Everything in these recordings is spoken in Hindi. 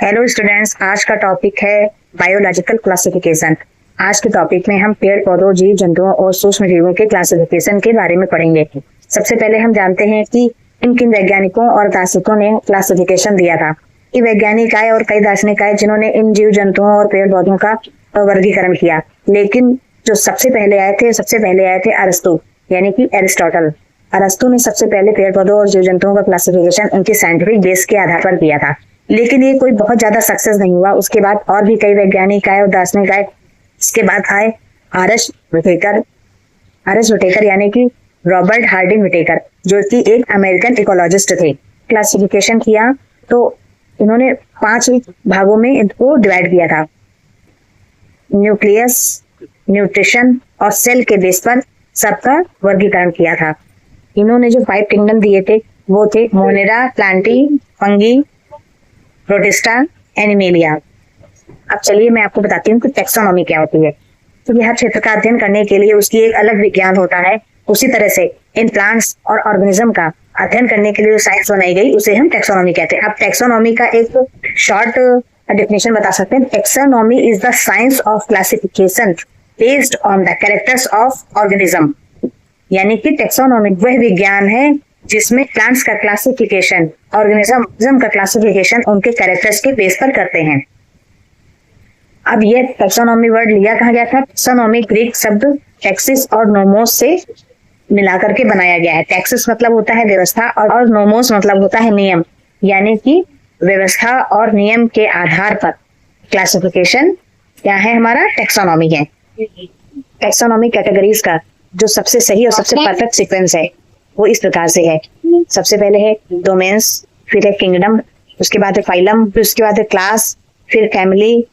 हेलो स्टूडेंट्स, आज का टॉपिक है बायोलॉजिकल क्लासिफिकेशन। आज के टॉपिक में हम पेड़ पौधों, जीव जंतुओं और सूक्ष्म जीवों के क्लासिफिकेशन के बारे में पढ़ेंगे। सबसे पहले हम जानते हैं कि इन किन वैज्ञानिकों और दार्शनिकों ने क्लासिफिकेशन दिया था। ये वैज्ञानिक आए और कई दार्शनिक आए जिन्होंने इन जीव जंतुओं और पेड़ पौधों का वर्गीकरण किया, लेकिन जो सबसे पहले आए थे अरस्तु, यानी कि एरिस्टोटल। अरस्तु ने सबसे पहले पेड़ पौधों और जीव जंतुओं का क्लासिफिकेशन उनकी साइंटिफिक बेस के आधार पर किया था, लेकिन ये कोई बहुत ज्यादा सक्सेस नहीं हुआ। उसके बाद और भी कई वैज्ञानिक आए और दार्शनिक आए। इसके बाद आए आरएस विटेकर यानी कि रॉबर्ट हार्डिंग विटेकर, जो कि एक अमेरिकन इकोलॉजिस्ट थे। क्लासिफिकेशन किया तो इन्होंने 5 भागों में इनको डिवाइड किया था। न्यूक्लियस, न्यूट्रिशन और सेल के बेस पर सबका वर्गीकरण किया था। इन्होंने जो 5 किंगडम दिए थे वो थे Monera, Plantae, fungi, protista, animalia. अब चलिए मैं आपको बताती हूँ कि टैक्सोनॉमी क्या होती है। तो हर क्षेत्र का अध्ययन करने के लिए उसकी एक अलग विज्ञान होता है। उसी तरह से इन प्लांट्स और ऑर्गेनिज्म का अध्ययन करने के लिए जो साइंस बनाई गई उसे हम टैक्सोनॉमी कहते हैं। अब टैक्सोनॉमी का एक शॉर्ट डेफिनेशन बता सकते हैं। Taxonomy is the science of classification based on the characters of organism, यानी कि टैक्सोनॉमी वह विज्ञान है जिसमें प्लांट्स का क्लासिफिकेशन, ऑर्गेनिज्म का क्लासिफिकेशन उनके कैरेक्टर्स के बेस पर करते हैं। अब ये टैक्सोनॉमी वर्ड लिया कहाँ गया था? टैक्सोनॉमी ग्रीक शब्द टैक्सिस और नोमोस से मिलाकर के बनाया गया है। टैक्सिस मतलब होता है व्यवस्था और नोमोस मतलब होता है नियम, यानी कि व्यवस्था और नियम के आधार पर क्लासिफिकेशन क्या है? हमारा टैक्सोनॉमी है। टैक्सोनॉमी कैटेगरीज का जो सबसे सही और सबसे परफेक्ट सीक्वेंस है वो इस प्रकार से है। सबसे पहले है डोमेन्स, फिर है किंगडम, उसके बाद है फाइलम, फिर उसके बाद है क्लास, फिर फैमिली,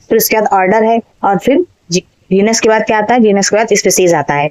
फिर उसके बाद ऑर्डर है, और फिर जीनस के बाद क्या आता है? जीनस के बाद स्पीसीज आता है।